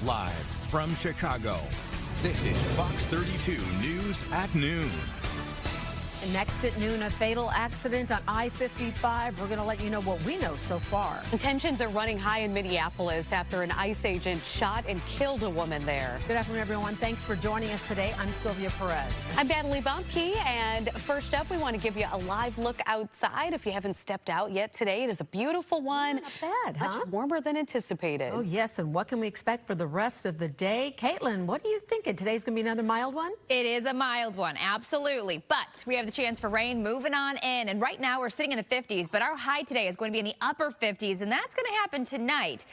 Live from Chicago, this is Fox 32 News at Noon. Next at noon, a fatal accident on I-55. We're going to let you know what we know so far. Tensions are running high in Minneapolis after an ICE agent shot and killed a woman there. Good afternoon, everyone. Thanks for joining us today. I'm Sylvia Perez. I'm Natalie Bumpke, and first up, we want to give you a live look outside. If you haven't stepped out yet today, it is a beautiful one. Not bad, huh? Much warmer than anticipated. Oh, yes, and what can we expect for the rest of the day? Caitlin, what are you thinking? Today's going to be another mild one? It is a mild one, absolutely. But we have the chance for rain moving on in. And right now we're sitting in the 50s, but our high today is going to be in the upper 50s, and that's going to happen tonight.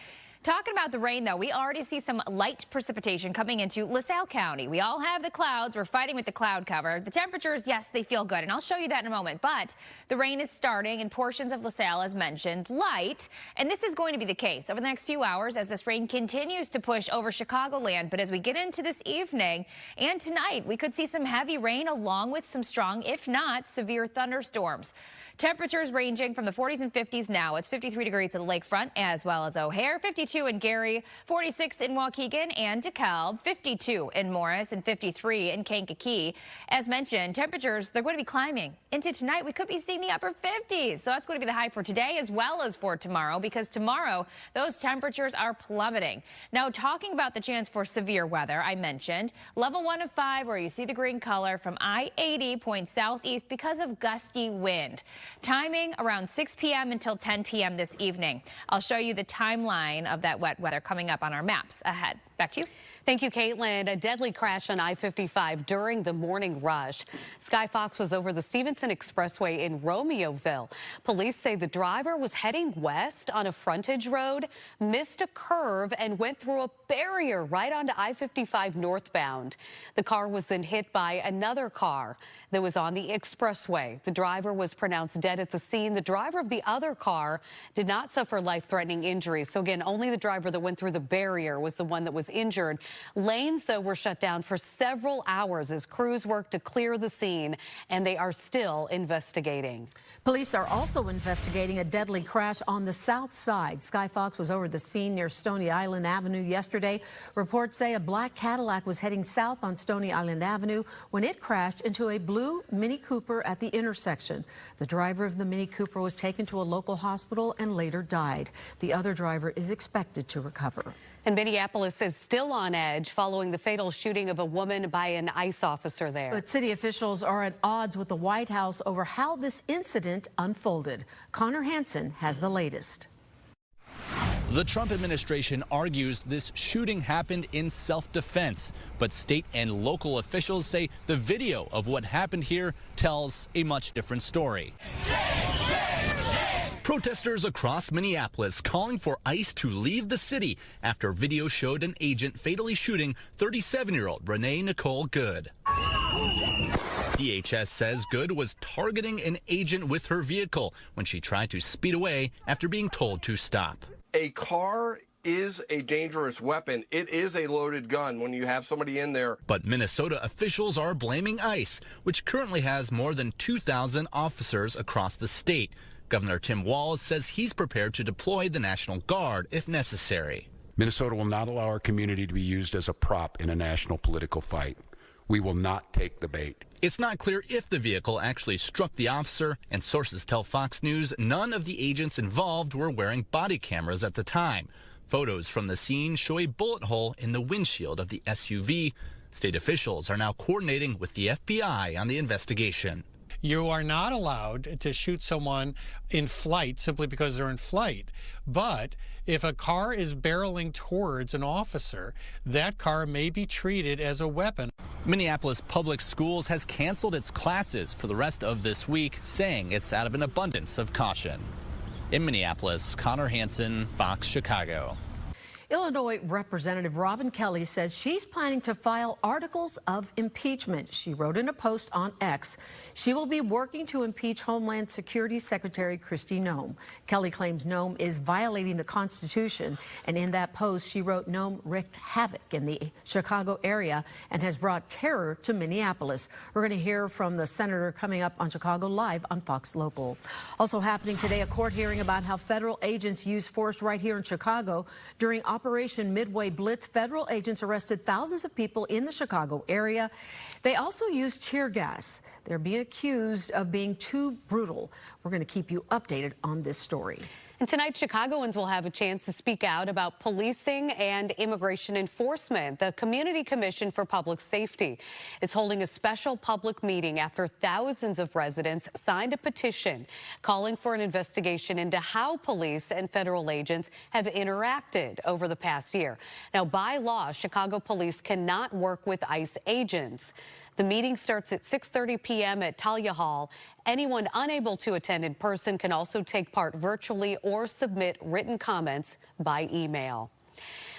Talking about the rain, though, we already see some light precipitation coming into LaSalle County. We all have the clouds. We're fighting with the cloud cover. The temperatures, yes, they feel good, and I'll show you that in a moment. But the rain is starting in portions of LaSalle, as mentioned, light. And this is going to be the case over the next few hours as this rain continues to push over Chicagoland. But as we get into this evening and tonight, we could see some heavy rain along with some strong, if not severe, thunderstorms. Temperatures ranging from the 40s and 50s now. It's 53 degrees at the lakefront as well as O'Hare, 52 in Gary, 46 in Waukegan and DeKalb, 52 in Morris, and 53 in Kankakee. As mentioned, temperatures, they're going to be climbing. Into tonight, we could be seeing the upper 50s. So that's going to be the high for today as well as for tomorrow, because tomorrow, those temperatures are plummeting. Now, talking about the chance for severe weather, I mentioned level 1 of 5, where you see the green color from I-80 points southeast because of gusty wind. Timing around 6 p.m. until 10 p.m. this evening. I'll show you the timeline of that wet weather coming up on our maps ahead. Back to you. Thank you, Caitlin. A deadly crash on I-55 during the morning rush. Sky Fox was over the Stevenson Expressway in Romeoville. Police say the driver was heading west on a frontage road, missed a curve, and went through a barrier right onto I-55 northbound. The car was then hit by another car that was on the expressway. The driver was pronounced dead at the scene. The driver of the other car did not suffer life-threatening injuries. So again, only the driver that went through the barrier was the one that was injured. Lanes, though, were shut down for several hours as crews worked to clear the scene, and they are still investigating. Police are also investigating a deadly crash on the south side. Sky Fox was over the scene near Stony Island Avenue yesterday. Reports say a black Cadillac was heading south on Stony Island Avenue when it crashed into a blue Mini Cooper at the intersection. The driver of the Mini Cooper was taken to a local hospital and later died. The other driver is expected to recover. And Minneapolis is still on edge following the fatal shooting of a woman by an ICE officer there. But city officials are at odds with the White House over how this incident unfolded. Connor Hansen has the latest. The Trump administration argues this shooting happened in self-defense, but state and local officials say the video of what happened here tells a much different story. Protesters across Minneapolis calling for ICE to leave the city after video showed an agent fatally shooting 37-year-old Renee Nicole Good. DHS says Good was targeting an agent with her vehicle when she tried to speed away after being told to stop. A car is a dangerous weapon. It is a loaded gun when you have somebody in there. But Minnesota officials are blaming ICE, which currently has more than 2,000 officers across the state. Governor Tim Walz says he's prepared to deploy the National Guard if necessary. Minnesota will not allow our community to be used as a prop in a national political fight. We will not take the bait. It's not clear if the vehicle actually struck the officer, and sources tell Fox News none of the agents involved were wearing body cameras at the time. Photos from the scene show a bullet hole in the windshield of the SUV. State officials are now coordinating with the FBI on the investigation. You are not allowed to shoot someone in flight simply because they're in flight. But if a car is barreling towards an officer, that car may be treated as a weapon. Minneapolis Public Schools has canceled its classes for the rest of this week, saying it's out of an abundance of caution. In Minneapolis, Connor Hansen, Fox Chicago. Illinois Representative Robin Kelly says she's planning to file articles of impeachment. She wrote in a post on X, she will be working to impeach Homeland Security Secretary Kristi Noem. Kelly claims Noem is violating the Constitution, and in that post she wrote Noem wreaked havoc in the Chicago area and has brought terror to Minneapolis. We're going to hear from the senator coming up on Chicago Live on Fox Local. Also happening today, a court hearing about how federal agents use force right here in Chicago during Operation Midway Blitz, federal agents arrested thousands of people in the Chicago area. They also used tear gas. They're being accused of being too brutal. We're going to keep you updated on this story. And tonight, Chicagoans will have a chance to speak out about policing and immigration enforcement. The Community Commission for Public Safety is holding a special public meeting after thousands of residents signed a petition calling for an investigation into how police and federal agents have interacted over the past year. Now, by law, Chicago police cannot work with ICE agents. The meeting starts at 6:30 p.m. at Talia Hall. Anyone unable to attend in person can also take part virtually or submit written comments by email.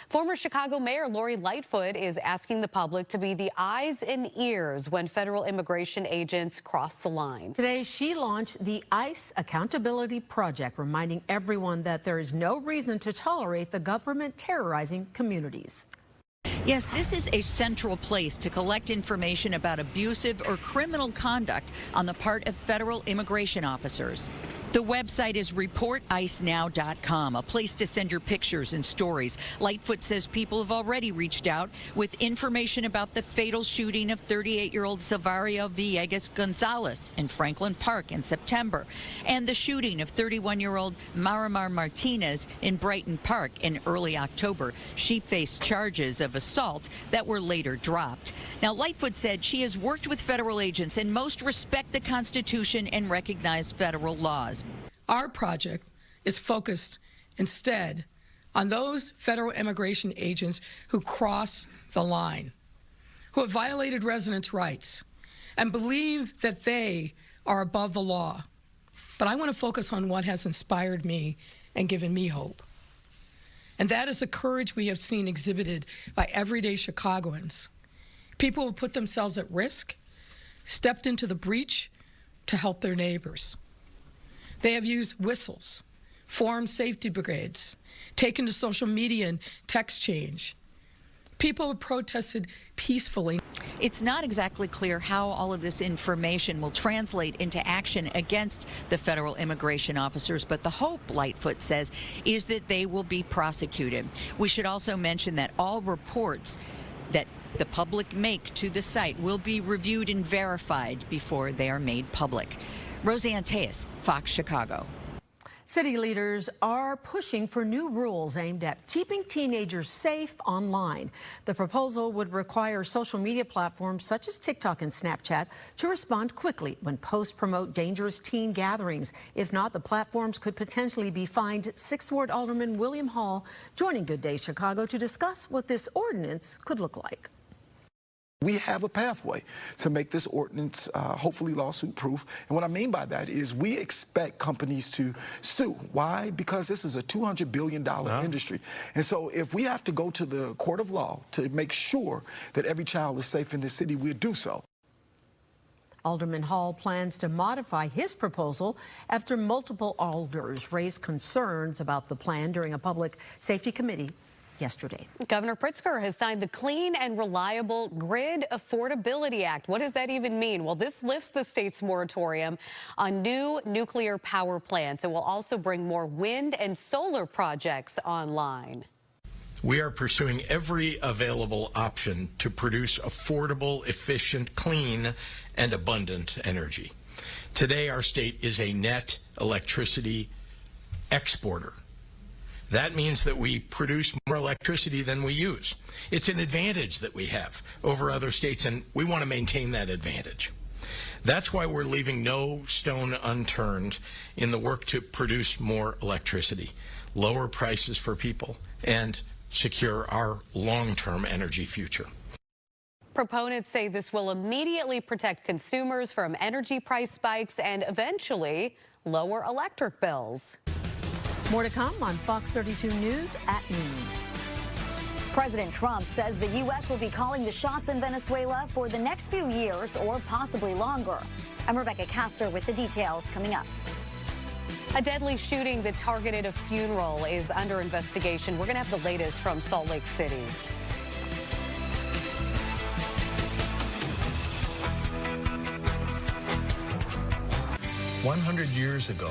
Former Chicago Mayor Lori Lightfoot is asking the public to be the eyes and ears when federal immigration agents cross the line. Today, she launched the ICE Accountability Project, reminding everyone that there is no reason to tolerate the government terrorizing communities. Yes, this is a central place to collect information about abusive or criminal conduct on the part of federal immigration officers. The website is reporticenow.com, a place to send your pictures and stories. Lightfoot says people have already reached out with information about the fatal shooting of 38-year-old Silvario Villegas Gonzalez in Franklin Park in September, and the shooting of 31-year-old Marimar Martinez in Brighton Park in early October. She faced charges of assault that were later dropped. Now, Lightfoot said she has worked with federal agents and most respect the Constitution and recognize federal laws. Our project is focused instead on those federal immigration agents who cross the line, who have violated residents' rights and believe that they are above the law. But I want to focus on what has inspired me and given me hope. And that is the courage we have seen exhibited by everyday Chicagoans. People who put themselves at risk, stepped into the breach to help their neighbors. They have used whistles, formed safety brigades, taken to social media and text change. People have protested peacefully. It's not exactly clear how all of this information will translate into action against the federal immigration officers, but the hope, Lightfoot says, is that they will be prosecuted. We should also mention that all reports that the public make to the site will be reviewed and verified before they are made public. Roseanne Tejas, Fox Chicago. City leaders are pushing for new rules aimed at keeping teenagers safe online. The proposal would require social media platforms such as TikTok and Snapchat to respond quickly when posts promote dangerous teen gatherings. If not, the platforms could potentially be fined. 6th Ward Alderman William Hall joining Good Day Chicago to discuss what this ordinance could look like. We have a pathway to make this ordinance hopefully lawsuit-proof. And what I mean by that is we expect companies to sue. Why? Because this is a $200 billion industry. And so if we have to go to the court of law to make sure that every child is safe in this city, we'll do so. Alderman Hall plans to modify his proposal after multiple alders raised concerns about the plan during a public safety committee yesterday. Governor Pritzker has signed the Clean and Reliable Grid Affordability Act. What does that even mean? Well, this lifts the state's moratorium on new nuclear power plants. It will also bring more wind and solar projects online. We are pursuing every available option to produce affordable, efficient, clean, and abundant energy. Today, our state is a net electricity exporter. That means that we produce more electricity than we use. It's an advantage that we have over other states, and we want to maintain that advantage. That's why we're leaving no stone unturned in the work to produce more electricity, lower prices for people, and secure our long-term energy future. Proponents say this will immediately protect consumers from energy price spikes and eventually lower electric bills. More to come on Fox 32 News at noon. President Trump says the U.S. will be calling the shots in Venezuela for the next few years or possibly longer. I'm Rebecca Castor with the details coming up. A deadly shooting that targeted a funeral is under investigation. We're going to have the latest from Salt Lake City. 100 years ago,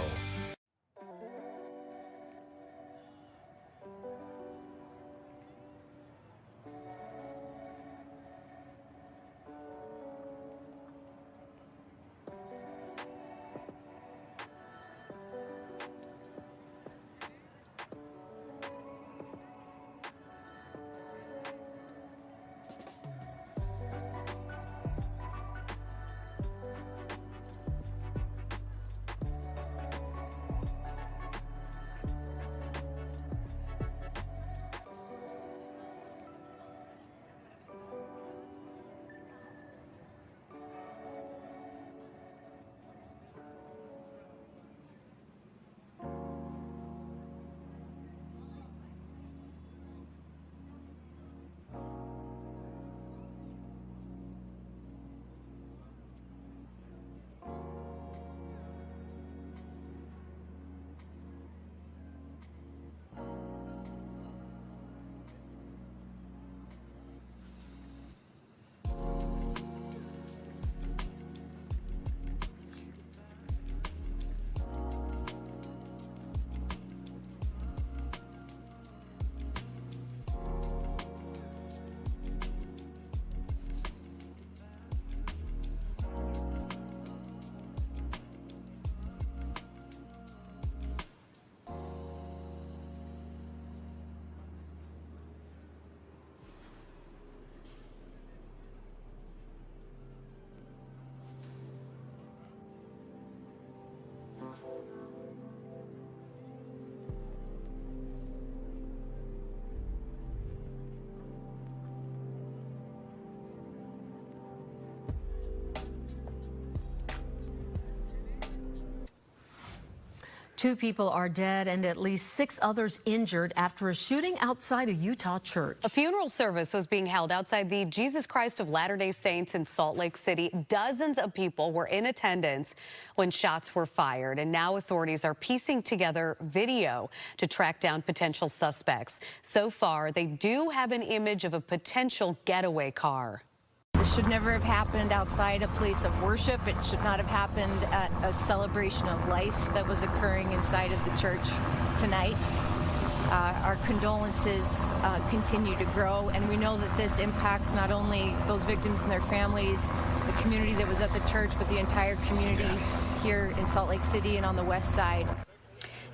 2 people are dead and at least 6 others injured after a shooting outside a Utah church. A funeral service was being held outside the Jesus Christ of Latter-day Saints in Salt Lake City. Dozens of people were in attendance when shots were fired, and now authorities are piecing together video to track down potential suspects. So far, they do have an image of a potential getaway car. This should never have happened outside a place of worship. It should not have happened at a celebration of life that was occurring inside of the church tonight. Our condolences continue to grow, and we know that this impacts not only those victims and their families, the community that was at the church, but the entire community here in Salt Lake City and on the west side.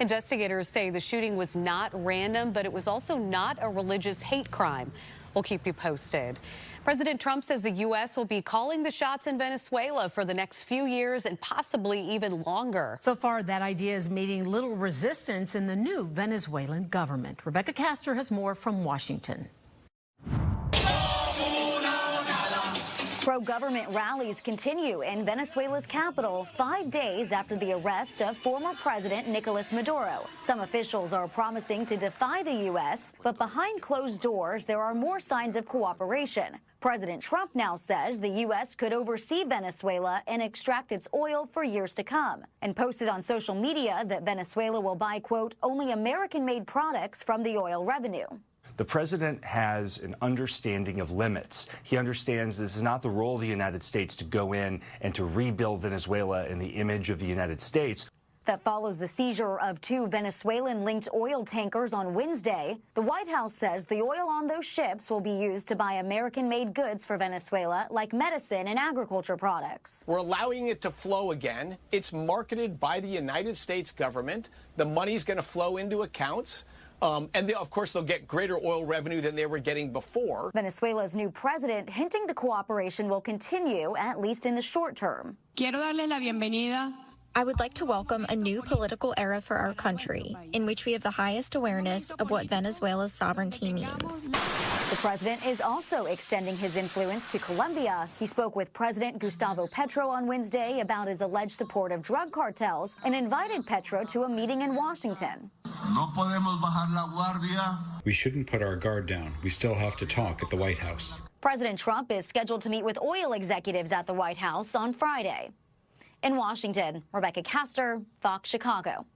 Investigators say the shooting was not random, but it was also not a religious hate crime. We'll keep you posted. President Trump says the U.S. will be calling the shots in Venezuela for the next few years and possibly even longer. So far, that idea is meeting little resistance in the new Venezuelan government. Rebecca Castor has more from Washington. Pro-government rallies continue in Venezuela's capital 5 days after the arrest of former President Nicolas Maduro. Some officials are promising to defy the U.S., but behind closed doors, there are more signs of cooperation. President Trump now says the U.S. could oversee Venezuela and extract its oil for years to come, and posted on social media that Venezuela will buy, quote, only American-made products from the oil revenue. The president has an understanding of limits. He understands this is not the role of the United States to go in and to rebuild Venezuela in the image of the United States. That follows the seizure of 2 Venezuelan-linked oil tankers on Wednesday. The White House says the oil on those ships will be used to buy American-made goods for Venezuela, like medicine and agriculture products. We're allowing it to flow again. It's marketed by the United States government. The money's going to flow into accounts. And of course, they'll get greater oil revenue than they were getting before. Venezuela's new president hinting the cooperation will continue, at least in the short term. Quiero darle la bienvenida. I would like to welcome a new political era for our country, in which we have the highest awareness of what Venezuela's sovereignty means. The president is also extending his influence to Colombia. He spoke with President Gustavo Petro on Wednesday about his alleged support of drug cartels and invited Petro to a meeting in Washington. No podemos bajar la guardia. We shouldn't put our guard down. We still have to talk at the White House. President Trump is scheduled to meet with oil executives at the White House on Friday. In Washington, Rebecca Castor, Fox Chicago.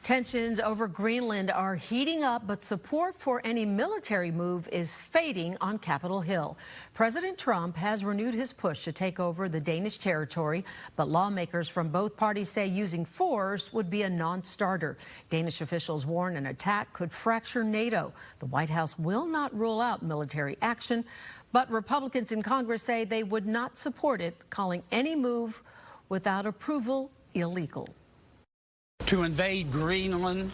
Tensions over Greenland are heating up, but support for any military move is fading on Capitol Hill. President Trump has renewed his push to take over the Danish territory, but lawmakers from both parties say using force would be a non-starter. Danish officials warn an attack could fracture NATO. The White House will not rule out military action, but Republicans in Congress say they would not support it, calling any move without approval illegal. To invade Greenland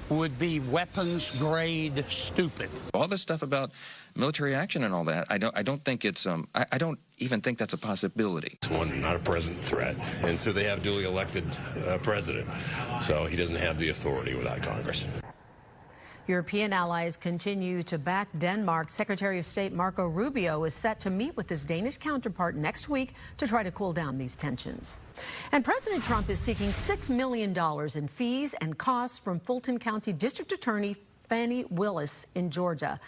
would be weapons-grade stupid. All this stuff about military action and all that, I don't think it's I don't even think that's a possibility. It's one, not a present threat, and so they have a duly elected president, so he doesn't have the authority without Congress. European allies continue to back Denmark. Secretary of State Marco Rubio is set to meet with his Danish counterpart next week to try to cool down these tensions. And President Trump is seeking $6 million in fees and costs from Fulton County District Attorney Fani Willis in Georgia.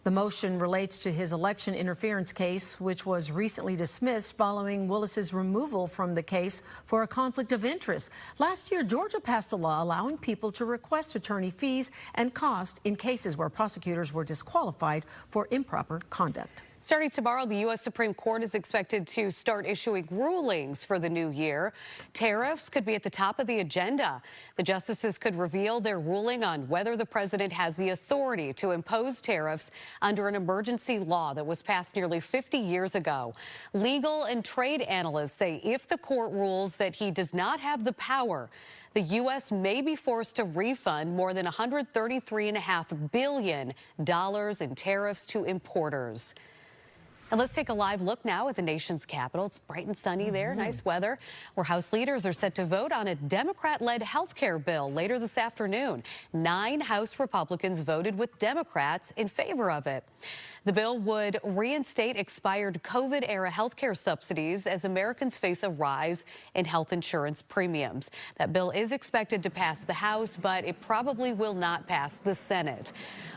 The motion relates to his election interference case, which was recently dismissed following Willis's removal from the case for a conflict of interest. Last year, Georgia passed a law allowing people to request attorney fees and costs in cases where prosecutors were disqualified for improper conduct. Starting tomorrow, the U.S. Supreme Court is expected to start issuing rulings for the new year. Tariffs could be at the top of the agenda. The justices could reveal their ruling on whether the president has the authority to impose tariffs under an emergency law that was passed nearly 50 years ago. Legal and trade analysts say if the court rules that he does not have the power, the U.S. may be forced to refund more than $133.5 billion in tariffs to importers. And let's take a live look now at the nation's capital. It's bright and sunny there, nice weather, where House leaders are set to vote on a Democrat-led health care bill later this afternoon. 9 House Republicans voted with Democrats in favor of it. The bill would reinstate expired COVID-era health care subsidies as Americans face a rise in health insurance premiums. That bill is expected to pass the House, but it probably will not pass the Senate.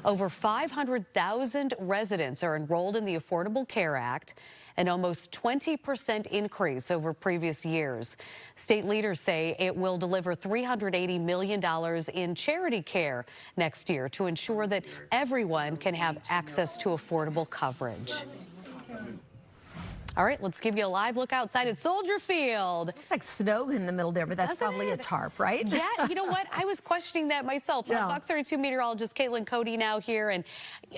Over 500,000 residents are enrolled in the Affordable Care Act, an almost 20% increase over previous years. State leaders say it will deliver $380 million in charity care next year to ensure that everyone can have access to affordable coverage. All right, let's give you a live look outside at Soldier Field. It's like snow in the middle there, but that's probably a tarp, right? Yeah, you know what? I was questioning that myself. Yeah. Fox 32 meteorologist Caitlin Cody now here, and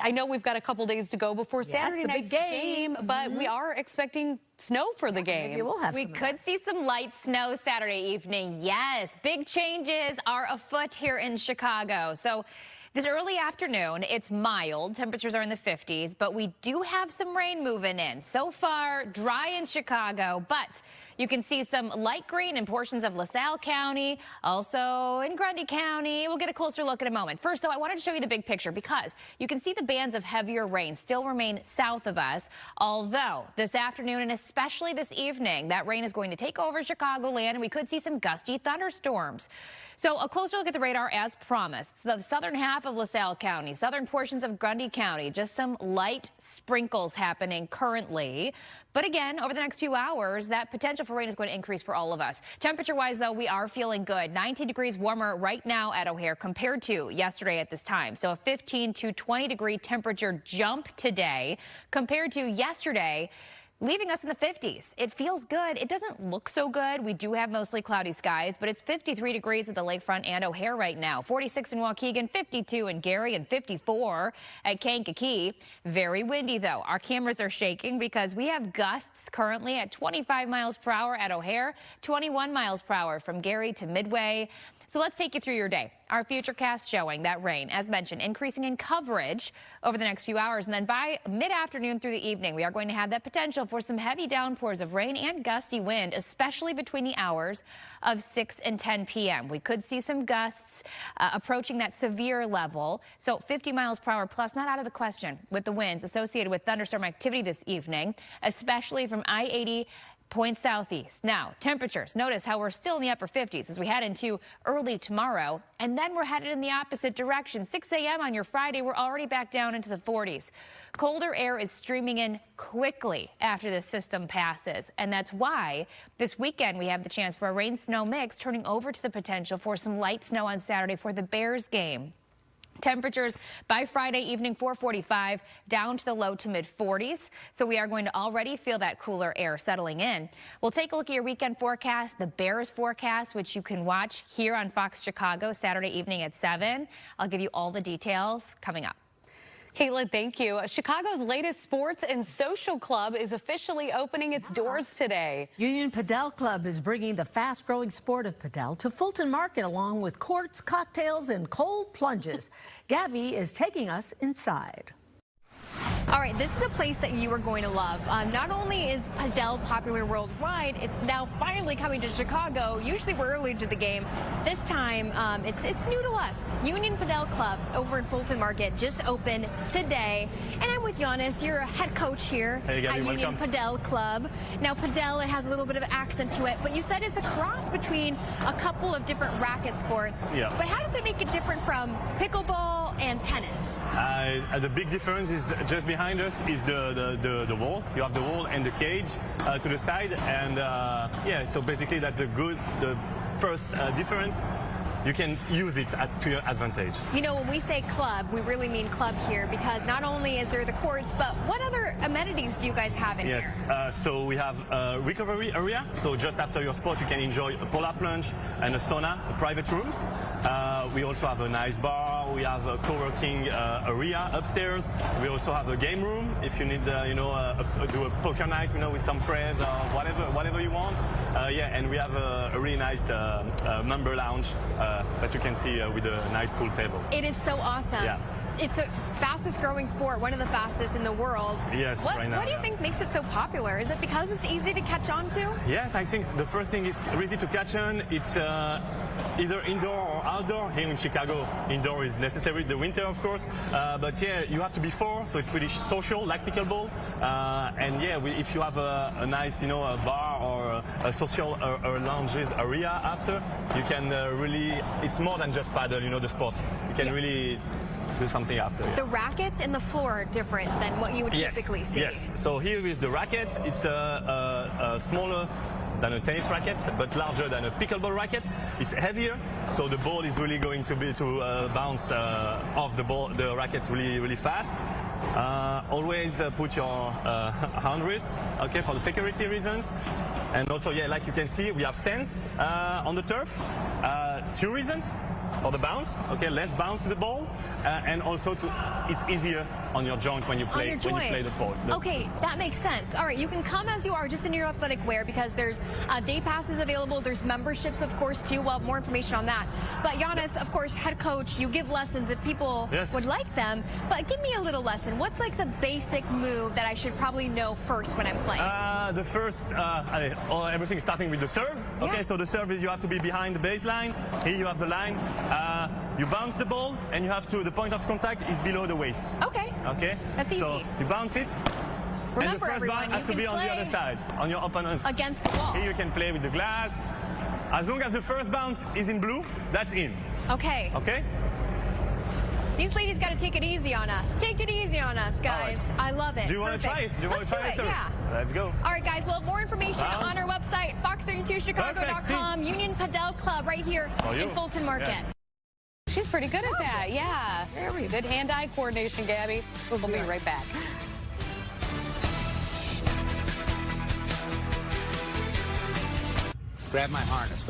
I know we've got a couple days to go before Saturday night's game, but we are expecting snow for the game. Maybe we'll have We could see some light snow Saturday evening. Yes, big changes are afoot here in Chicago. So this early afternoon, it's mild. Temperatures are in the 50s, but we do have some rain moving in. So far, dry in Chicago, but you can see some light green in portions of LaSalle County, also in Grundy County. We'll get a closer look in a moment. First, though, I wanted to show you the big picture because you can see the bands of heavier rain still remain south of us, although this afternoon and especially this evening, that rain is going to take over Chicagoland, and we could see some gusty thunderstorms. So a closer look at the radar as promised. The southern half of LaSalle County, southern portions of Grundy County, just some light sprinkles happening currently. But again, over the next few hours, that potential for rain is going to increase for all of us. Temperature-wise, though, we are feeling good. 19 degrees warmer right now at O'Hare compared to yesterday at this time. So a 15 to 20 degree temperature jump today compared to yesterday, leaving us in the 50s. It feels good. It doesn't look so good. We do have mostly cloudy skies, but it's 53 degrees at the lakefront and O'Hare right now. 46 in Waukegan, 52 in Gary, and 54 at Kankakee. Very windy, though. Our cameras are shaking because we have gusts currently at 25 miles per hour at O'Hare, 21 miles per hour from Gary to Midway. So let's take you through your day. Our futurecast showing that rain, as mentioned, increasing in coverage over the next few hours. And then by mid-afternoon through the evening, we are going to have that potential for some heavy downpours of rain and gusty wind, especially between the hours of 6 and 10 p.m. We could see some gusts approaching that severe level. So 50 miles per hour plus, not out of the question with the winds associated with thunderstorm activity this evening, especially from I-80 points southeast. Now, temperatures, notice how we're still in the upper 50s as we head into early tomorrow, and then we're headed in the opposite direction. 6 a.m. on your Friday, we're already back down into the 40s. Colder air is streaming in quickly after the system passes, and that's why this weekend we have the chance for a rain-snow mix, turning over to the potential for some light snow on Saturday for the Bears game. Temperatures by Friday evening, 4:45, down to the low to mid 40s. So we are going to already feel that cooler air settling in. We'll take a look at your weekend forecast, the Bears forecast, which you can watch here on Fox Chicago Saturday evening at 7. I'll give you all the details coming up. Caitlin, thank you. Chicago's latest sports and social club is officially opening its doors today. Union Padel Club is bringing the fast-growing sport of padel to Fulton Market, along with courts, cocktails, and cold plunges. Gabby is taking us inside. All right, this is a place that you are going to love. Not only is padel popular worldwide, it's now finally coming to Chicago. Usually we're early to the game. This time, it's new to us. Union Padel Club over in Fulton Market just opened today. And I'm with Giannis. You're a head coach here at Union Padel Club. Now, padel, it has a little bit of accent to it, but you said it's a cross between a couple of different racket sports. Yeah. But how does it make it different from pickleball and tennis? The big difference is just behind us is the wall. You have the wall and the cage to the side, and yeah, so basically that's the first difference. You can use it to your advantage. You know, when we say club, we really mean club here, because not only is there the courts, but what other amenities do you guys have in here? Yes, so we have a recovery area. So just after your sport, you can enjoy a polar plunge and a sauna, private rooms. We also have a nice bar. We have a co-working area upstairs. We also have a game room if you need, do a poker night, with some friends or whatever you want. Yeah, and we have a really nice member lounge that you can see with a nice pool table. It is so awesome. Yeah. it's a fastest growing sport, one of the fastest in the world. Yes, right now. What do you think makes it so popular? Is it because it's easy to catch on to? Yes, I think the first thing is easy to catch on. It's either indoor or outdoor. Here in Chicago, indoor is necessary, the winter of course. But yeah, you have to be four, so it's pretty social, like pickleball. And yeah, if you have a nice, you know, a bar or a social or lounges area after, you can really, it's more than just paddle, you know, the sport. You can really do something after. Yeah. The rackets and the floor are different than what you would typically see. Yes, so here is the racket. It's smaller than a tennis racket, but larger than a pickleball racket. It's heavier, so the ball is really going to bounce off the racket really fast. Always put your hand wrist, okay, for the security reasons. And also, yeah, like you can see, we have sands on the turf. 2 reasons. For the bounce, okay, less bounce to the ball, and also it's easier on your joint when you play the sport. Okay, that makes sense. All right, you can come as you are, just in your athletic wear, because there's day passes available. There's memberships, of course, too. Well, more information on that. But Giannis, of course, head coach, you give lessons if people would like them. But give me a little lesson. What's like the basic move that I should probably know first when I'm playing? The first, everything starting with the serve. Okay, so the serve is you have to be behind the baseline. Here you have the line. You bounce the ball, and you have to. The point of contact is below the waist. Okay. Okay. That's easy. So you bounce it. Remember, and the first everyone, bounce has to be on the other side, on your opponent's. Against the wall. Here you can play with the glass. As long as the first bounce is in blue, that's in. Okay. Okay. These ladies got to take it easy on us. Take it easy on us, guys. Right. I love it. Do you want to try it? Do you want to try it, sir? Yeah. Let's go. All right, guys. Well, more information on our website, fox32chicago.com. Union Padel Club right here in Fulton Market. Yes. She's pretty good at that, yeah. Very good hand-eye coordination, Gabby. We'll be right back. Grab my harness.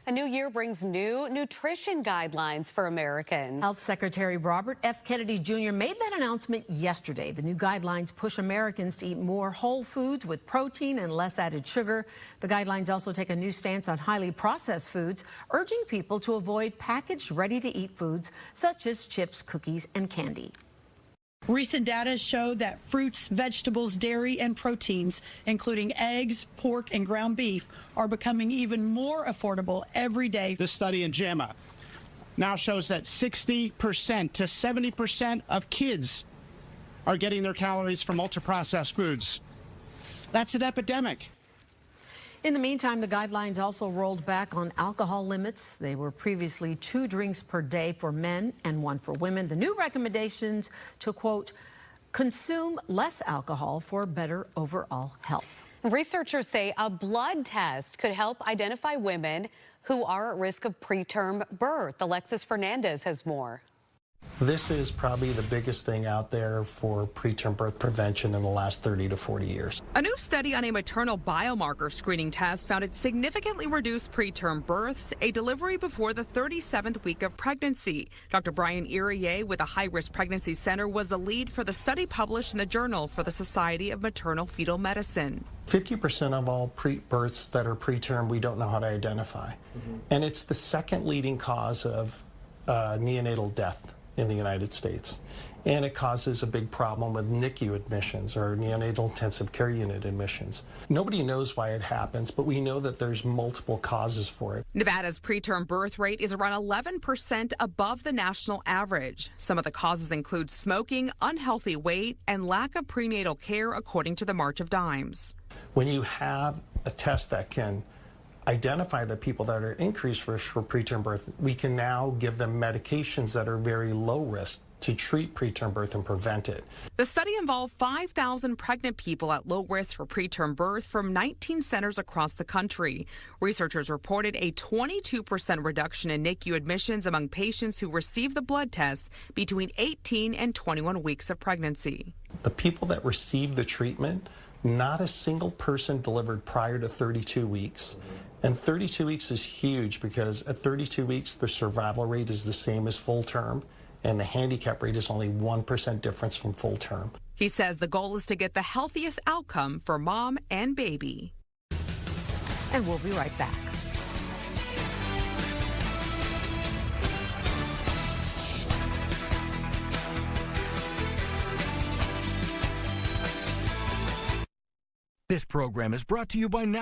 A new year brings new nutrition guidelines for Americans. Health Secretary Robert F. Kennedy Jr. made that announcement yesterday. The new guidelines push Americans to eat more whole foods with protein and less added sugar. The guidelines also take a new stance on highly processed foods, urging people to avoid packaged, ready-to-eat foods such as chips, cookies, and candy. Recent data show that fruits, vegetables, dairy, and proteins, including eggs, pork, and ground beef, are becoming even more affordable every day. This study in JAMA now shows that 60% to 70% of kids are getting their calories from ultra-processed foods. That's an epidemic. In the meantime, the guidelines also rolled back on alcohol limits. They were previously 2 drinks per day for men and 1 for women. The new recommendations to, quote, consume less alcohol for better overall health. Researchers say a blood test could help identify women who are at risk of preterm birth. Alexis Fernandez has more. This is probably the biggest thing out there for preterm birth prevention in the last 30 to 40 years. A new study on a maternal biomarker screening test found it significantly reduced preterm births, a delivery before the 37th week of pregnancy. Dr. Brian Irier with the High Risk Pregnancy Center was the lead for the study published in the Journal for the Society of Maternal Fetal Medicine. 50% of all births that are preterm we don't know how to identify. And it's the second leading cause of neonatal death in the United States. And it causes a big problem with NICU admissions, or neonatal intensive care unit admissions. Nobody knows why it happens, but we know that there's multiple causes for it. Nevada's preterm birth rate is around 11% above the national average. Some of the causes include smoking, unhealthy weight, and lack of prenatal care, according to the March of Dimes. When you have a test that can identify the people that are at increased risk for preterm birth, we can now give them medications that are very low risk to treat preterm birth and prevent it. The study involved 5,000 pregnant people at low risk for preterm birth from 19 centers across the country. Researchers reported a 22% reduction in NICU admissions among patients who received the blood test between 18 and 21 weeks of pregnancy. The people that received the treatment, not a single person delivered prior to 32 weeks. And 32 weeks is huge because at 32 weeks, the survival rate is the same as full term, and the handicap rate is only 1% difference from full term. He says the goal is to get the healthiest outcome for mom and baby. And we'll be right back. This program is brought to you by Now.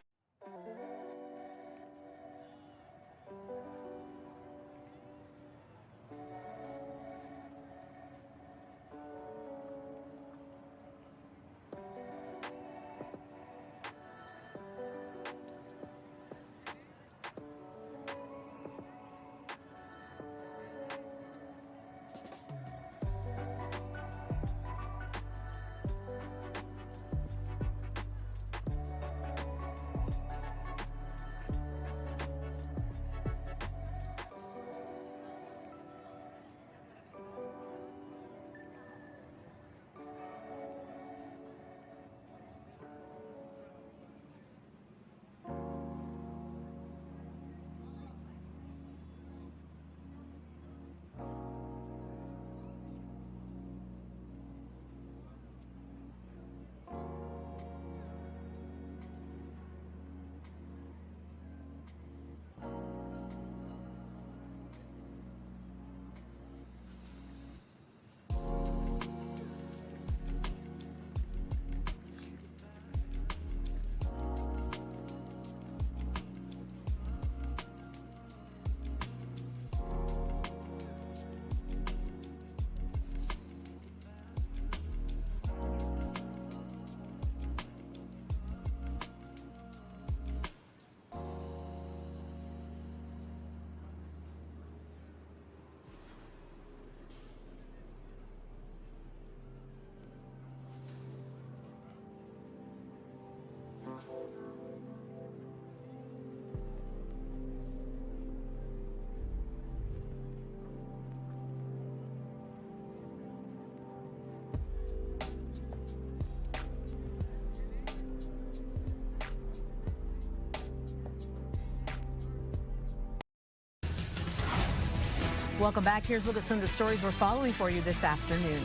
Welcome back. Here's a look at some of the stories we're following for you this afternoon.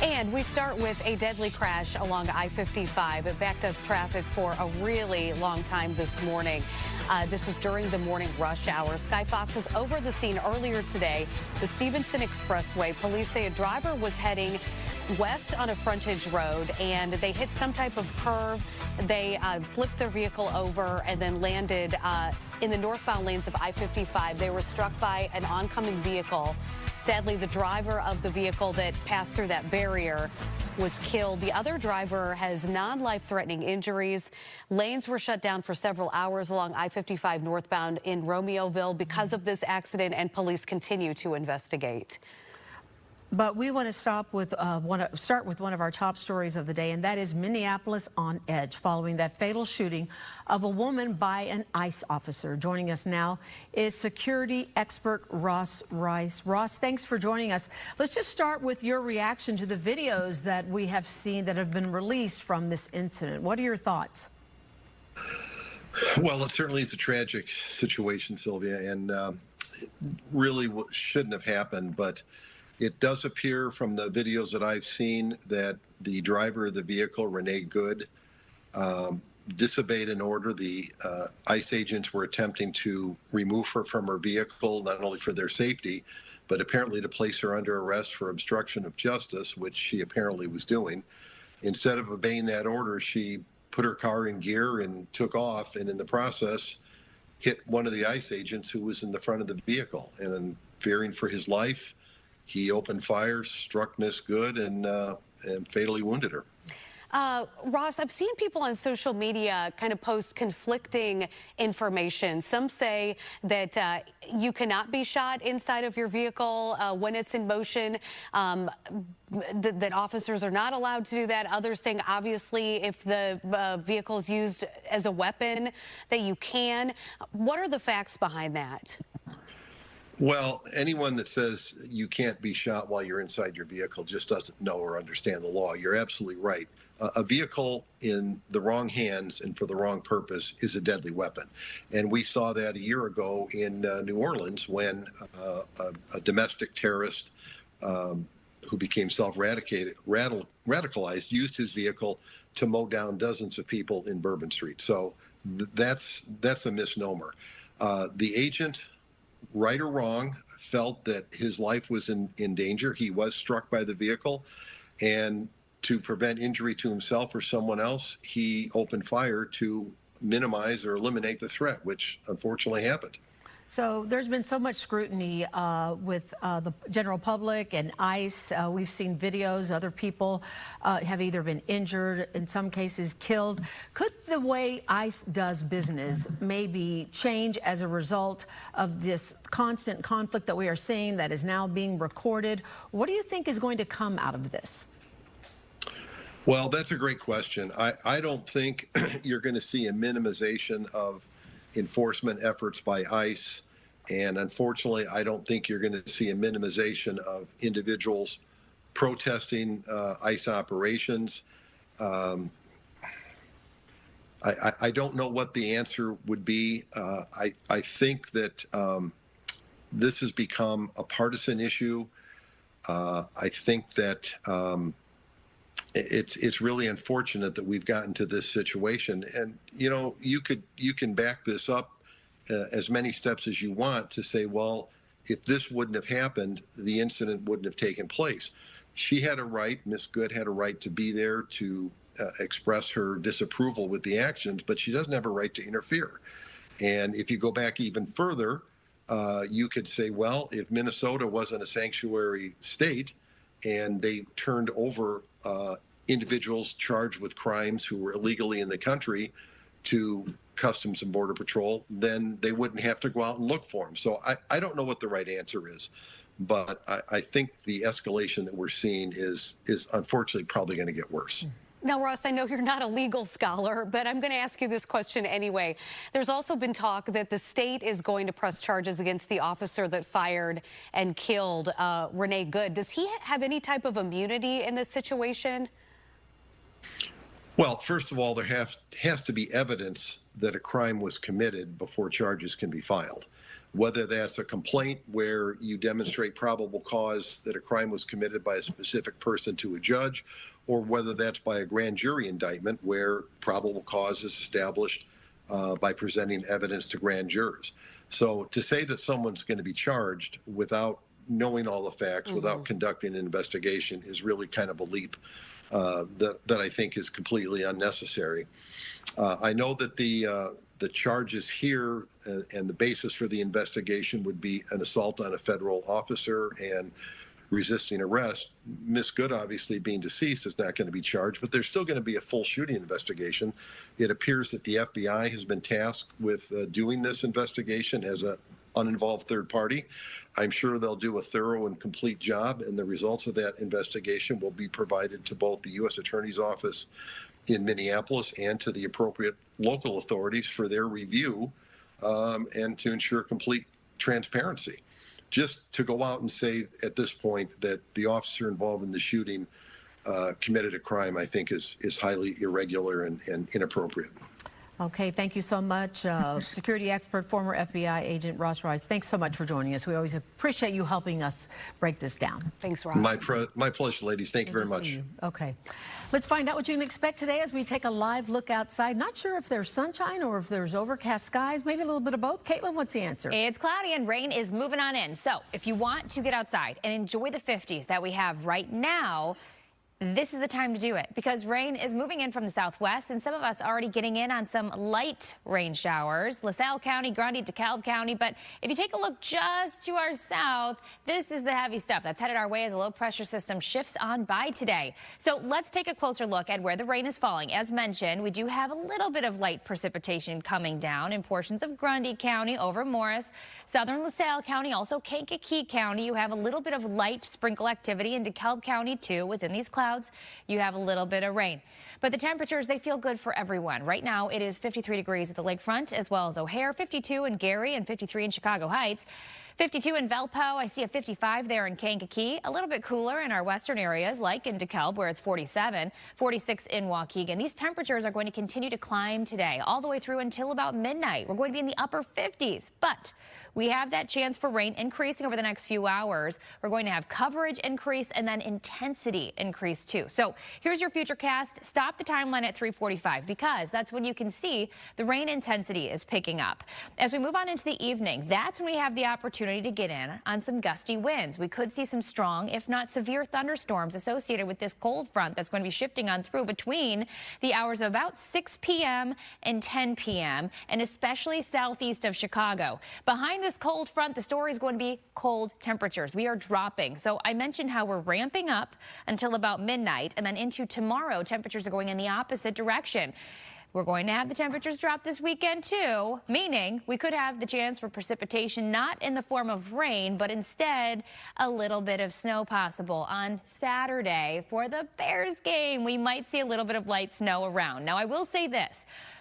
And we start with a deadly crash along I-55. It backed up traffic for a really long time this morning. This was during the morning rush hour. Sky Fox was over the scene earlier today. The Stevenson Expressway. Police say a driver was heading west on a frontage road, and they hit some type of curve. They flipped their vehicle over and then landed in the northbound lanes of I-55. They were struck by an oncoming vehicle. Sadly, the driver of the vehicle that passed through that barrier was killed. The other driver has non-life-threatening injuries. Lanes were shut down for several hours along I-55 northbound in Romeoville because of this accident, and police continue to investigate. But we want to start with one of our top stories of the day, and that is Minneapolis on edge following that fatal shooting of a woman by an ICE officer. Joining us now is security expert Ross Rice. Ross, thanks for joining us. Let's just start with your reaction to the videos that we have seen that have been released from this incident. What are your thoughts? Well, it certainly is a tragic situation, Sylvia, and it really shouldn't have happened, but it does appear from the videos that I've seen that the driver of the vehicle, Renee Good, disobeyed an order. The ICE agents were attempting to remove her from her vehicle, not only for their safety, but apparently to place her under arrest for obstruction of justice, which she apparently was doing. Instead of obeying that order, she put her car in gear and took off, and in the process hit one of the ICE agents who was in the front of the vehicle. And fearing for his life, he opened fire, struck Miss Good, and fatally wounded her. Ross, I've seen people on social media kind of post conflicting information. Some say that you cannot be shot inside of your vehicle when it's in motion, that officers are not allowed to do that. Others saying, obviously, if the vehicle is used as a weapon, that you can. What are the facts behind that? Well, anyone that says you can't be shot while you're inside your vehicle just doesn't know or understand the law. You're absolutely right. A vehicle in the wrong hands and for the wrong purpose is a deadly weapon. And we saw that a year ago in New Orleans when a domestic terrorist who became self-radicalized used his vehicle to mow down dozens of people in Bourbon Street. So that's a misnomer. The agent, right or wrong, felt that his life was in danger. He was struck by the vehicle, and to prevent injury to himself or someone else, he opened fire to minimize or eliminate the threat, which unfortunately happened. So there's been so much scrutiny with the general public and ICE. We've seen videos. Other people have either been injured, in some cases killed. Could the way ICE does business maybe change as a result of this constant conflict that we are seeing that is now being recorded? What do you think is going to come out of this? Well, that's a great question. I don't think you're going to see a minimization of enforcement efforts by ICE. And unfortunately, I don't think you're going to see a minimization of individuals protesting ICE operations. I don't know what the answer would be. I think that this has become a partisan issue. I think that it's really unfortunate that we've gotten to this situation. And you know, you can back this up as many steps as you want to say, well, if this wouldn't have happened, the incident wouldn't have taken place. She had a right, Miss Good had a right to be there to express her disapproval with the actions, but she doesn't have a right to interfere. And if you go back even further, you could say, well, if Minnesota wasn't a sanctuary state and they turned over individuals charged with crimes who were illegally in the country to Customs and Border Patrol, then they wouldn't have to go out and look for them. So I don't know what the right answer is, but I think the escalation that we're seeing is unfortunately probably going to get worse. Now, Ross, I know you're not a legal scholar, but I'm going to ask you this question anyway. There's also been talk that the state is going to press charges against the officer that fired and killed Renee Good. Does he have any type of immunity in this situation? Well, first of all, there has to be evidence that a crime was committed before charges can be filed. Whether that's a complaint where you demonstrate probable cause that a crime was committed by a specific person to a judge, or whether that's by a grand jury indictment where probable cause is established by presenting evidence to grand jurors. So to say that someone's going to be charged without knowing all the facts, without conducting an investigation, is really kind of a leap that I think is completely unnecessary. I know that the charges here and the basis for the investigation would be an assault on a federal officer and resisting arrest. Miss Good, obviously being deceased, is not going to be charged, but there's still going to be a full shooting investigation. It appears that the FBI has been tasked with doing this investigation as an uninvolved third party. I'm sure they'll do a thorough and complete job, and the results of that investigation will be provided to both the U.S. Attorney's Office in Minneapolis and to the appropriate local authorities for their review and to ensure complete transparency. Just to go out and say at this point that the officer involved in the shooting committed a crime, I think is highly irregular and inappropriate. Okay, thank you so much. Security expert, former FBI agent Ross Rice, thanks so much for joining us. We always appreciate you helping us break this down. Thanks, Ross. My pleasure, ladies. Thank you very much. Okay, let's find out what you can expect today as we take a live look outside. Not sure if there's sunshine or if there's overcast skies, maybe a little bit of both. Caitlin, what's the answer? It's cloudy and rain is moving on in. So if you want to get outside and enjoy the 50s that we have right now, this is the time to do it because rain is moving in from the southwest and some of us already getting in on some light rain showers. LaSalle County, Grundy, DeKalb County. But if you take a look just to our south, this is the heavy stuff that's headed our way as a low pressure system shifts on by today. So let's take a closer look at where the rain is falling. As mentioned, we do have a little bit of light precipitation coming down in portions of Grundy County over Morris, southern LaSalle County, also Kankakee County. You have a little bit of light sprinkle activity in DeKalb County too. Within these clouds, you have a little bit of rain. But the temperatures, they feel good for everyone. Right now, it is 53 degrees at the lakefront, as well as O'Hare, 52 in Gary, and 53 in Chicago Heights. 52 in Valpo. I see a 55 there in Kankakee. A little bit cooler in our western areas, like in DeKalb, where it's 47. 46 in Waukegan. These temperatures are going to continue to climb today, all the way through until about midnight. We're going to be in the upper 50s, but we have that chance for rain increasing over the next few hours. We're going to have coverage increase and then intensity increase too. So here's your futurecast. Stop the timeline at 3:45 because that's when you can see the rain intensity is picking up. As we move on into the evening, that's when we have the opportunity to get in on some gusty winds. We could see some strong, if not severe, thunderstorms associated with this cold front that's going to be shifting on through between the hours of about 6 p.m. and 10 p.m. and especially southeast of Chicago. Behind this cold front, the story is going to be cold temperatures. We are dropping. So I mentioned how we're ramping up until about midnight, and then into tomorrow, temperatures are going in the opposite direction. We're going to have the temperatures drop this weekend too, meaning we could have the chance for precipitation not in the form of rain, but instead a little bit of snow possible on Saturday for the Bears game. We might see a little bit of light snow around. Now, I will say this.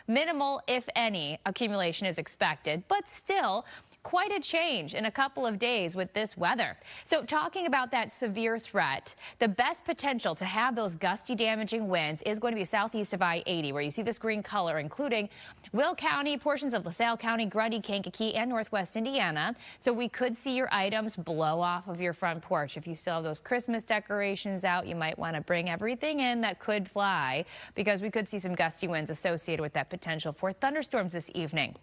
Minimal, if any, accumulation is expected, but still quite a change in a couple of days with this weather. So talking about that severe threat, the best potential to have those gusty damaging winds is going to be southeast of I-80, where you see this green color, including Will County, portions of LaSalle County, Grundy, Kankakee, and Northwest Indiana. So we could see your items blow off of your front porch. If you still have those Christmas decorations out, you might want to bring everything in that could fly because we could see some gusty winds associated with that potential for thunderstorms this evening.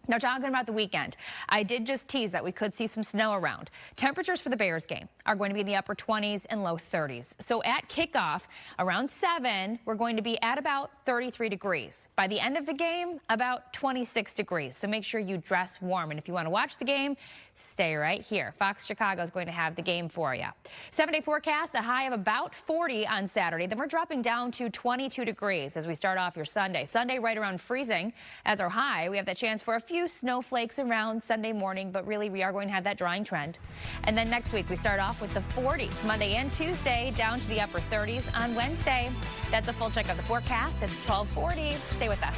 Now, talking about the weekend, I did just tease that we could see some snow around. Temperatures for the Bears game are going to be in the upper 20s and low 30s. So at kickoff around 7, we're going to be at about 33 degrees. By the end of the game, about 26 degrees. So make sure you dress warm. And if you want to watch the game, stay right here. Fox Chicago is going to have the game for you. 7-day forecast, a high of about 40 on Saturday. Then we're dropping down to 22 degrees as we start off your Sunday. Sunday right around freezing as our high. We have that chance for a few snowflakes around Sunday morning, but really we are going to have that drying trend. And then next week we start off with the 40s Monday and Tuesday, down to the upper 30s on Wednesday. That's a full check of the forecast. It's 12:40. Stay with us.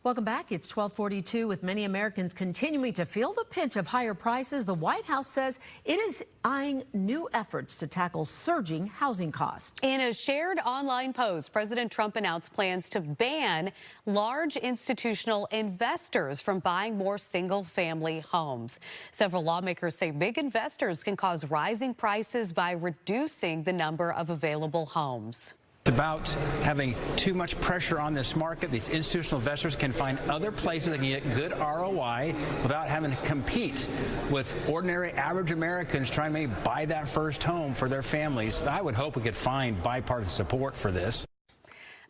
Welcome back. It's 12:42. With many Americans continuing to feel the pinch of higher prices, the White House says it is eyeing new efforts to tackle surging housing costs. In a shared online post, President Trump announced plans to ban large institutional investors from buying more single-family homes. Several lawmakers say big investors can cause rising prices by reducing the number of available homes. It's about having too much pressure on this market. These institutional investors can find other places that can get good ROI without having to compete with ordinary average Americans trying to maybe buy that first home for their families. I would hope we could find bipartisan support for this.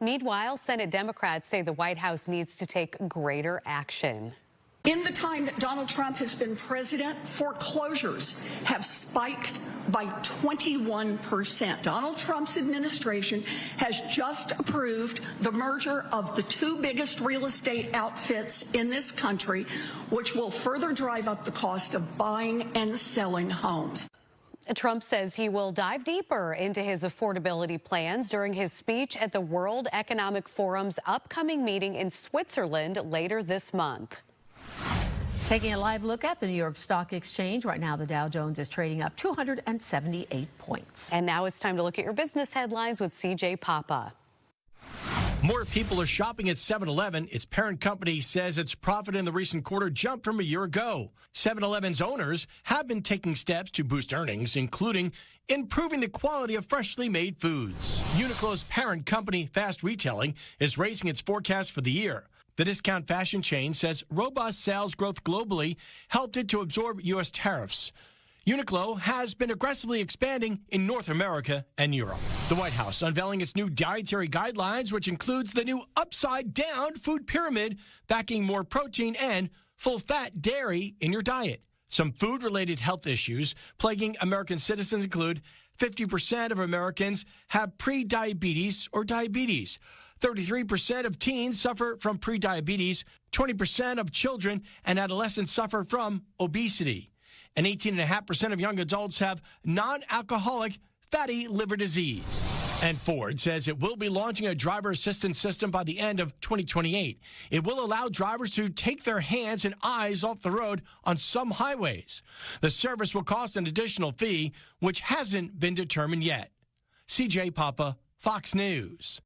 Meanwhile, Senate Democrats say the White House needs to take greater action. In the time that Donald Trump has been president, foreclosures have spiked by 21%. Donald Trump's administration has just approved the merger of the two biggest real estate outfits in this country, which will further drive up the cost of buying and selling homes. Trump says he will dive deeper into his affordability plans during his speech at the World Economic Forum's upcoming meeting in Switzerland later this month. Taking a live look at the New York Stock Exchange. Right now, the Dow Jones is trading up 278 points. And now it's time to look at your business headlines with CJ Papa. More people are shopping at 7-Eleven. Its parent company says its profit in the recent quarter jumped from a year ago. 7-Eleven's owners have been taking steps to boost earnings, including improving the quality of freshly made foods. Uniqlo's parent company, Fast Retailing, is raising its forecast for the year. The discount fashion chain says robust sales growth globally helped it to absorb U.S. tariffs. Uniqlo has been aggressively expanding in North America and Europe. The White House unveiling its new dietary guidelines, which includes the new upside-down food pyramid, backing more protein and full-fat dairy in your diet. Some food-related health issues plaguing American citizens include 50% of Americans have pre-diabetes or diabetes. 33% of teens suffer from prediabetes. 20% of children and adolescents suffer from obesity. And 18.5% of young adults have non-alcoholic fatty liver disease. And Ford says it will be launching a driver assistance system by the end of 2028. It will allow drivers to take their hands and eyes off the road on some highways. The service will cost an additional fee, which hasn't been determined yet. CJ Papa, Fox News.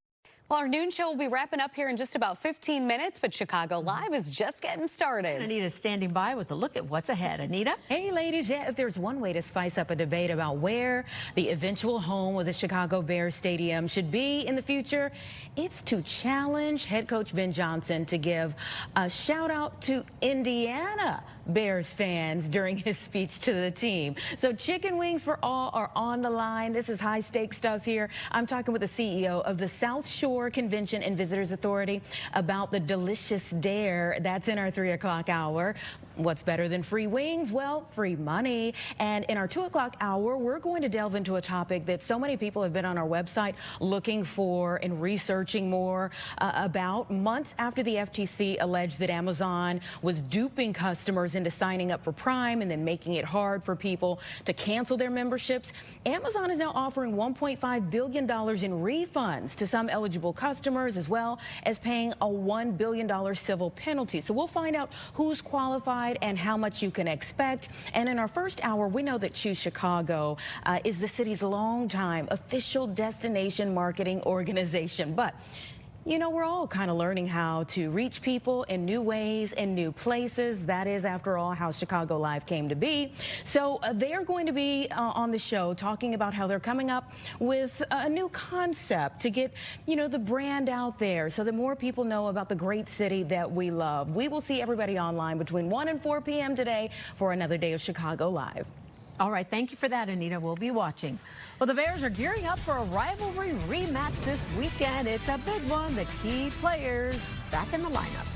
Well, our noon show will be wrapping up here in just about 15 minutes, but Chicago Live is just getting started. Anita's standing by with a look at what's ahead. Anita? Hey, ladies. Yeah, if there's one way to spice up a debate about where the eventual home of the Chicago Bears Stadium should be in the future, it's to challenge head coach Ben Johnson to give a shout out to Indiana Bears fans during his speech to the team. So chicken wings for all are on the line. This is high stakes stuff here. I'm talking with the CEO of the South Shore Convention and Visitors Authority about the delicious dare that's in our 3 o'clock hour. What's better than free wings? Well, free money. And in our 2 o'clock hour, we're going to delve into a topic that so many people have been on our website looking for and researching more about. Months after the FTC alleged that Amazon was duping customers into signing up for Prime and then making it hard for people to cancel their memberships, Amazon is now offering $1.5 billion in refunds to some eligible customers, as well as paying a $1 billion civil penalty. So we'll find out who's qualified and how much you can expect. And in our first hour, we know that Choose Chicago is the city's longtime official destination marketing organization. But you know, we're all kind of learning how to reach people in new ways and new places. That is, after all, how Chicago Live came to be. So they're going to be on the show talking about how they're coming up with a new concept to get, you know, the brand out there so that more people know about the great city that we love. We will see everybody online between 1 and 4 p.m. today for another day of Chicago Live. All right, thank you for that, Anita. We'll be watching. Well, the Bears are gearing up for a rivalry rematch this weekend. It's a big one. The key players back in the lineup.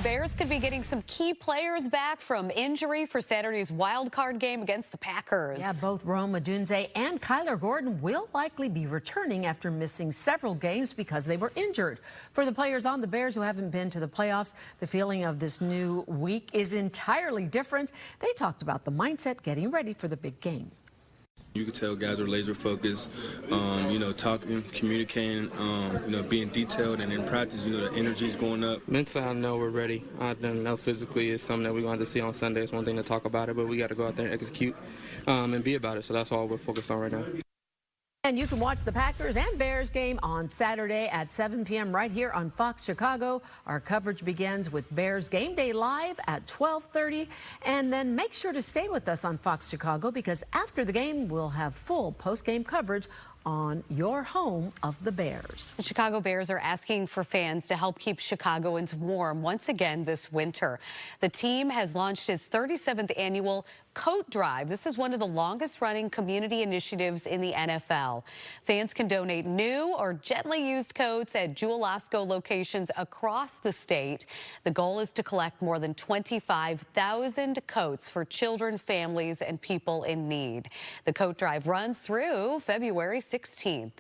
Bears could be getting some key players back from injury for Saturday's wild card game against the Packers. Yeah, both Rome Odunze and Kyler Gordon will likely be returning after missing several games because they were injured. For the players on the Bears who haven't been to the playoffs, the feeling of this new week is entirely different. They talked about the mindset getting ready for the big game. You could tell guys are laser focused, talking, communicating, being detailed, and in practice, the energy's going up. Mentally, I know we're ready. I don't know physically it's something that we're going to have to see on Sunday. It's one thing to talk about it, but we got to go out there and execute and be about it. So that's all we're focused on right now. And you can watch the Packers and Bears game on Saturday at 7 p.m. right here on Fox Chicago. Our coverage begins with Bears Game Day Live at 12:30. And then make sure to stay with us on Fox Chicago because after the game, we'll have full post-game coverage on your home of the Bears. The Chicago Bears are asking for fans to help keep Chicagoans warm once again this winter. The team has launched its 37th annual Coat Drive. This is one of the longest running community initiatives in the NFL. Fans can donate new or gently used coats at Jewel Osco locations across the state. The goal is to collect more than 25,000 coats for children, families, and people in need. The Coat Drive runs through February 16th.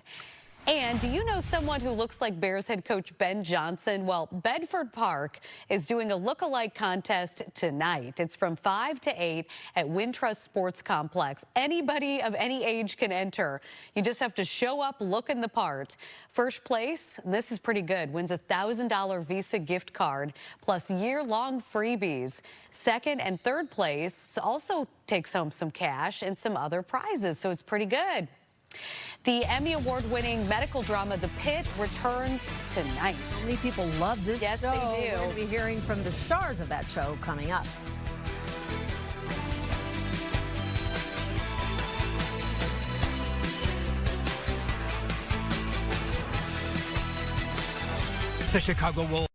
And do you know someone who looks like Bears head coach Ben Johnson? Well, Bedford Park is doing a look-alike contest tonight. It's from 5 to 8 at Wintrust Sports Complex. Anybody of any age can enter. You just have to show up looking the part. First place, this is pretty good, wins a $1,000 Visa gift card plus year-long freebies. Second and third place also takes home some cash and some other prizes, so it's pretty good. The Emmy Award-winning medical drama The Pit returns tonight. Many people love this show. Yes, they do. We're going to be hearing from the stars of that show coming up. The Chicago Wolves.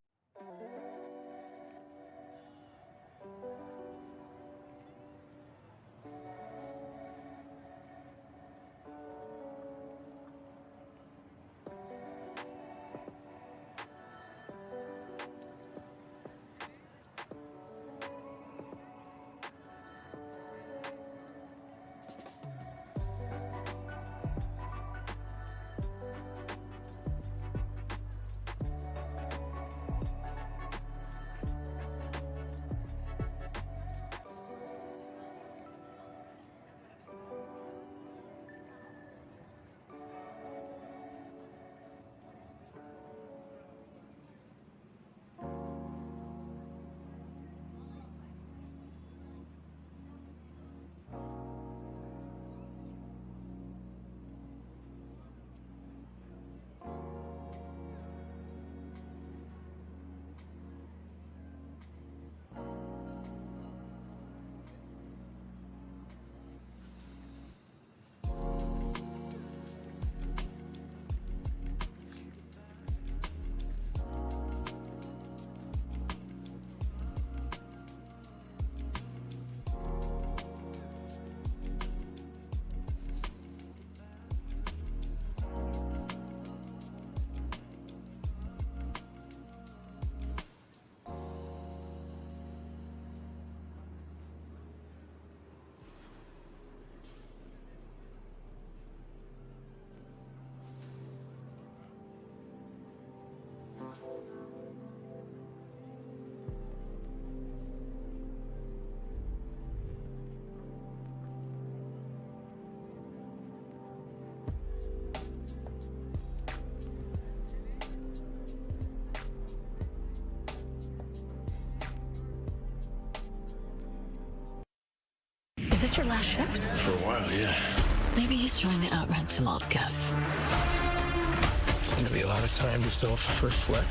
Is this your last shift? For a while, yeah. Maybe he's trying to outrun some old ghosts. It's going to be a lot of time to self-reflect.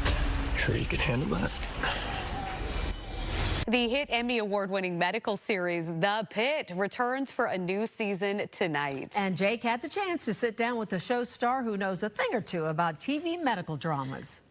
Sure you can handle that? The hit Emmy Award-winning medical series The Pit returns for a new season tonight. And Jake had the chance to sit down with the show's star who knows a thing or two about TV medical dramas.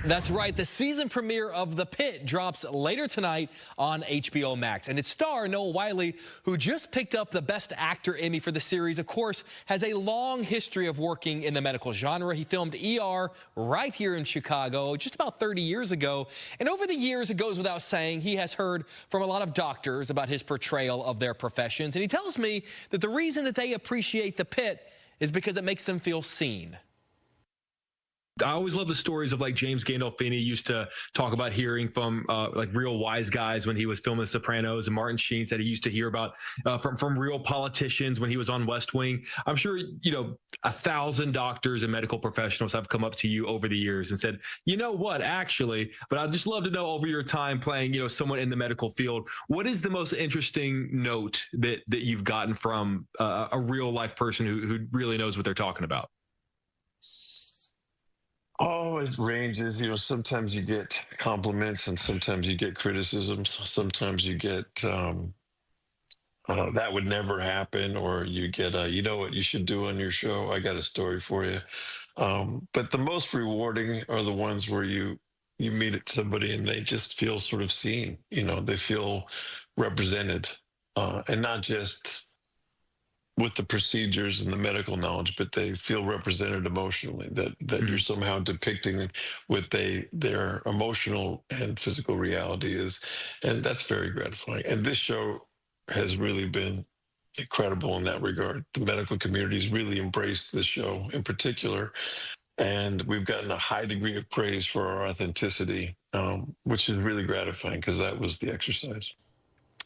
That's right. The season premiere of The Pit drops later tonight on HBO Max. And its star, Noah Wiley, who just picked up the Best Actor Emmy for the series, of course, has a long history of working in the medical genre. He filmed ER right here in Chicago just about 30 years ago. And over the years, it goes without saying, he has heard from a lot of doctors about his portrayal of their professions. And he tells me that the reason that they appreciate The Pit is because it makes them feel seen. I always love the stories of like James Gandolfini used to talk about hearing from like real wise guys when he was filming The Sopranos, and Martin Sheen said he used to hear about from real politicians when he was on West Wing. I'm sure, 1,000 doctors and medical professionals have come up to you over the years and said, you know what, actually, but I'd just love to know over your time playing, someone in the medical field, what is the most interesting note that you've gotten from a real life person who really knows what they're talking about? Oh, it ranges. Sometimes you get compliments and sometimes you get criticisms. Sometimes you get that would never happen, or you get you know what you should do on your show. I got a story for you. But the most rewarding are the ones where you meet somebody and they just feel sort of seen. They feel represented, and not just with the procedures and the medical knowledge, but they feel represented emotionally, that you're somehow depicting what their emotional and physical reality is. And that's very gratifying. And this show has really been incredible in that regard. The medical community's really embraced this show in particular. And we've gotten a high degree of praise for our authenticity, which is really gratifying because that was the exercise.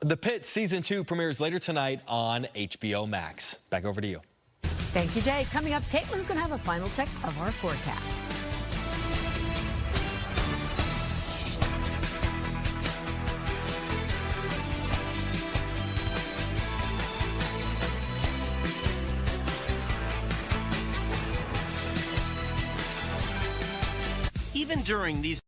The Pit Season 2 premieres later tonight on HBO Max. Back over to you. Thank you, Jay. Coming up, Caitlin's going to have a final check of our forecast. Even during these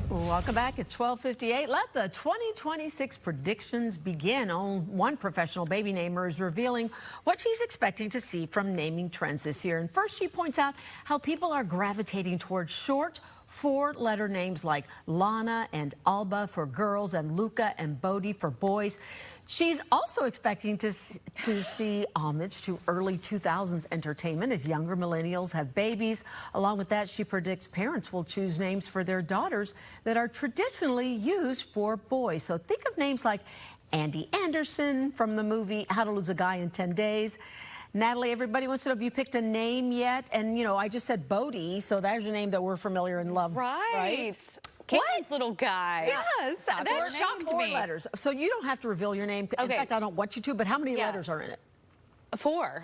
Welcome back. It's 12:58. Let the 2026 predictions begin. One professional baby namer is revealing what she's expecting to see from naming trends this year. And first, she points out how people are gravitating towards short, four-letter names like Lana and Alba for girls and Luca and Bodhi for boys. She's also expecting to see homage to early 2000s entertainment as younger millennials have babies. Along with that, she predicts parents will choose names for their daughters that are traditionally used for boys. So think of names like Andy Anderson from the movie How to Lose a Guy in 10 Days. Natalie, everybody wants to know if you picked a name yet. And, you know, I just said Bodie, so there's a name that we're familiar and love. Right. Caitlin's little guy. Yes, that shocked Four me. letters. So you don't have to reveal your name. In fact, I don't want you to, but how many letters are in it? 4.